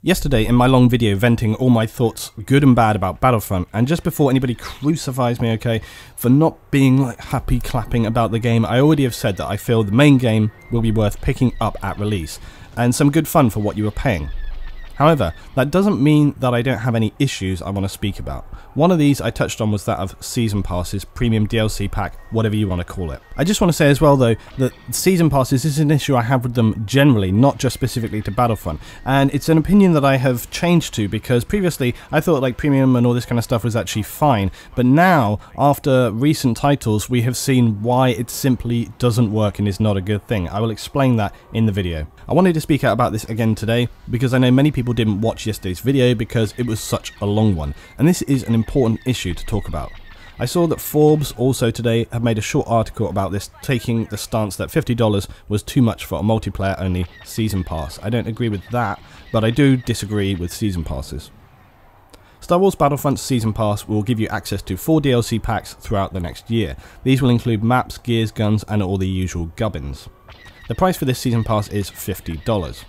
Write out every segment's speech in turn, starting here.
Yesterday in my long video venting all my thoughts, good and bad, about Battlefront, and just before anybody crucifies me, okay, for not being like happy clapping about the game, I already have said that I feel the main game will be worth picking up at release, and some good fun for what you are paying. However, that doesn't mean that I don't have any issues I want to speak about. One of these I touched on was that of Season Passes, Premium DLC Pack, whatever you want to call it. I just want to say as well though, that Season Passes is an issue I have with them generally, not just specifically to Battlefront. And it's an opinion that I have changed to, because previously I thought like Premium and all this kind of stuff was actually fine. But now, after recent titles, we have seen why it simply doesn't work and is not a good thing. I will explain that in the video. I wanted to speak out about this again today, because I know many people didn't watch yesterday's video because it was such a long one, and this is an important issue to talk about. I saw that Forbes also today have made a short article about this, taking the stance that $50 was too much for a multiplayer only season pass. I don't agree with that, but I do disagree with season passes. Star Wars Battlefront Season Pass will give you access to 4 DLC packs throughout the next year. These will include maps, gears, guns, and all the usual gubbins. The price for this Season Pass is $50.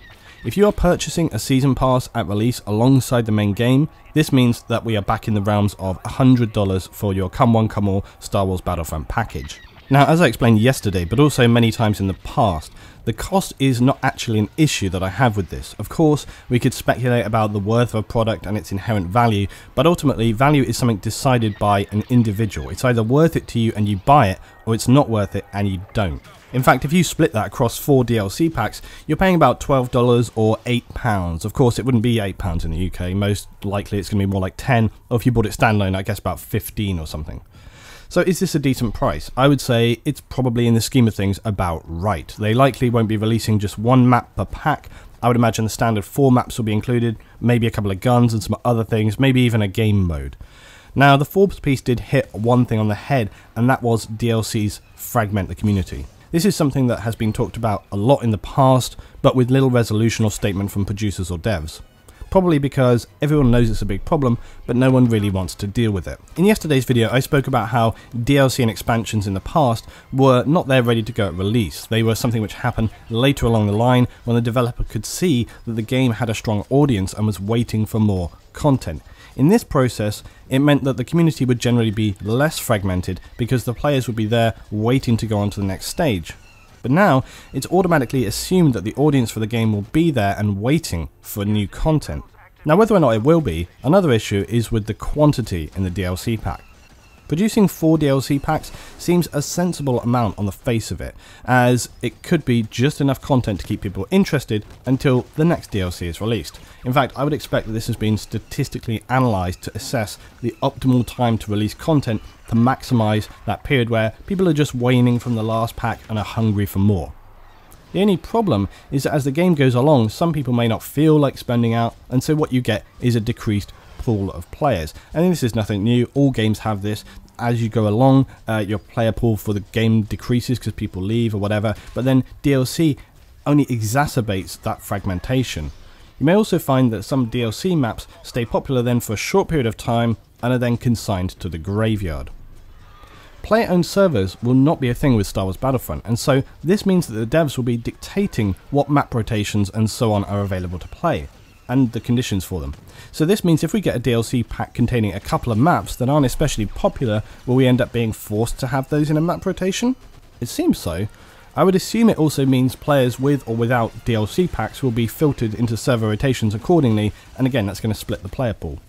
If you are purchasing a Season Pass at release alongside the main game, this means that we are back in the realms of $100 for your come one come all Star Wars Battlefront package. Now, as I explained yesterday, but also many times in the past, the cost is not actually an issue that I have with this. Of course, we could speculate about the worth of a product and its inherent value, but ultimately value is something decided by an individual. It's either worth it to you and you buy it, or it's not worth it and you don't. In fact, if you split that across 4 DLC packs, you're paying about $12 or £8. Of course, it wouldn't be £8 in the UK. Most likely it's going to be more like 10, or if you bought it standalone, I guess about 15 or something. So is this a decent price? I would say it's probably, in the scheme of things, about right. They likely won't be releasing just one map per pack. I would imagine the standard 4 maps will be included, maybe a couple of guns and some other things, maybe even a game mode. Now, the Forbes piece did hit one thing on the head, and that was DLCs fragment the community. This is something that has been talked about a lot in the past, but with little resolution or statement from producers or devs. Probably because everyone knows it's a big problem, but no one really wants to deal with it. In yesterday's video, I spoke about how DLC and expansions in the past were not there ready to go at release. They were something which happened later along the line, when the developer could see that the game had a strong audience and was waiting for more content. In this process, it meant that the community would generally be less fragmented, because the players would be there waiting to go on to the next stage. But now, it's automatically assumed that the audience for the game will be there and waiting for new content. Now, whether or not it will be, another issue is with the quantity in the DLC pack. Producing 4 DLC packs seems a sensible amount on the face of it, as it could be just enough content to keep people interested until the next DLC is released. In fact, I would expect that this has been statistically analysed to assess the optimal time to release content to maximise that period where people are just waning from the last pack and are hungry for more. The only problem is that as the game goes along, some people may not feel like spending out, and so what you get is a decreased pool of players. And this is nothing new, all games have this. As you go along, your player pool for the game decreases because people leave or whatever, but then DLC only exacerbates that fragmentation. You may also find that some DLC maps stay popular then for a short period of time and are then consigned to the graveyard. Player-owned servers will not be a thing with Star Wars Battlefront, and so this means that the devs will be dictating what map rotations and so on are available to play, and the conditions for them. So this means if we get a DLC pack containing a couple of maps that aren't especially popular, will we end up being forced to have those in a map rotation? It seems so. I would assume it also means players with or without DLC packs will be filtered into server rotations accordingly, and again that's going to split the player pool.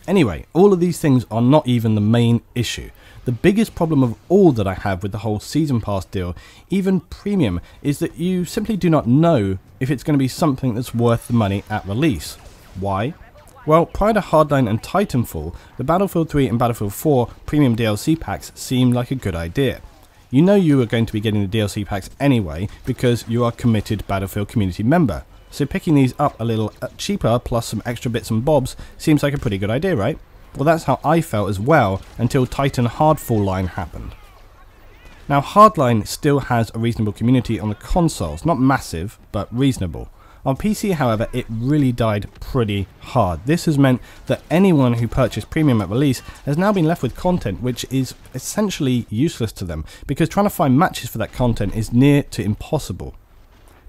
Anyway, all of these things are not even the main issue. The biggest problem of all that I have with the whole Season Pass deal, even Premium, is that you simply do not know if it's going to be something that's worth the money at release. Why? Well, prior to Hardline and Titanfall, the Battlefield 3 and Battlefield 4 Premium DLC packs seemed like a good idea. You know you are going to be getting the DLC packs anyway because you are a committed Battlefield community member. So picking these up a little cheaper plus some extra bits and bobs seems like a pretty good idea, right? Well, that's how I felt as well until Titan Hardfall line happened. Now, Hardline still has a reasonable community on the consoles, not massive, but reasonable. On PC, however, it really died pretty hard. This has meant that anyone who purchased Premium at release has now been left with content which is essentially useless to them, because trying to find matches for that content is near to impossible.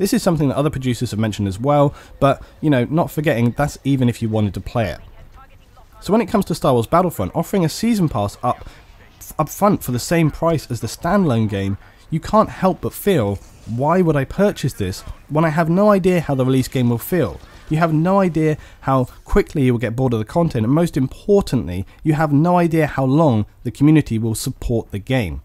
This is something that other producers have mentioned as well, but, you know, not forgetting that's even if you wanted to play it. So when it comes to Star Wars Battlefront, offering a season pass up front for the same price as the standalone game, you can't help but feel, why would I purchase this when I have no idea how the release game will feel? You have no idea how quickly you will get bored of the content, and most importantly, you have no idea how long the community will support the game.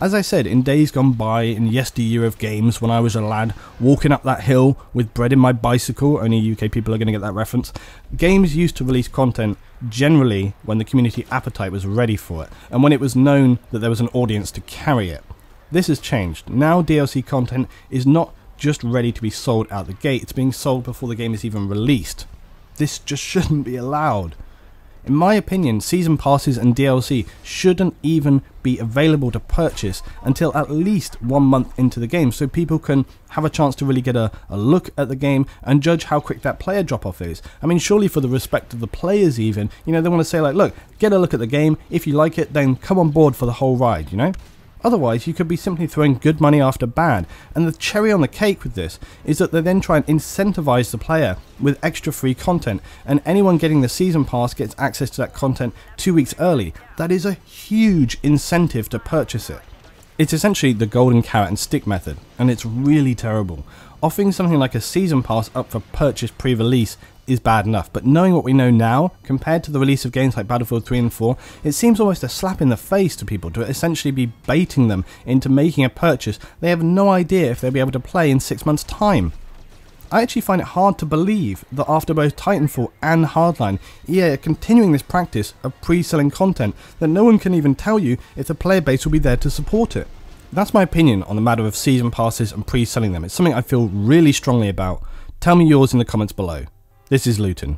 As I said, in days gone by, in yesteryear of games, when I was a lad walking up that hill with bread in my bicycle, only UK people are going to get that reference, games used to release content generally when the community appetite was ready for it, and when it was known that there was an audience to carry it. This has changed. Now DLC content is not just ready to be sold out the gate, it's being sold before the game is even released. This just shouldn't be allowed. In my opinion, season passes and DLC shouldn't even be available to purchase until at least 1 month into the game, so people can have a chance to really get a look at the game and judge how quick that player drop off is. I mean, surely for the respect of the players even, you know, they want to say like, look, get a look at the game, if you like it, then come on board for the whole ride, you know? Otherwise, you could be simply throwing good money after bad, and the cherry on the cake with this is that they then try and incentivize the player with extra free content, and anyone getting the season pass gets access to that content 2 weeks early. That is a huge incentive to purchase it. It's essentially the golden carrot and stick method, and it's really terrible. Offering something like a season pass up for purchase pre-release is bad enough, but knowing what we know now, compared to the release of games like Battlefield 3 and 4, it seems almost a slap in the face to people to essentially be baiting them into making a purchase they have no idea if they'll be able to play in 6 months' time. I actually find it hard to believe that after both Titanfall and Hardline, EA are continuing this practice of pre-selling content that no one can even tell you if the player base will be there to support it. That's my opinion on the matter of season passes and pre-selling them. It's something I feel really strongly about. Tell me yours in the comments below. This is Luton.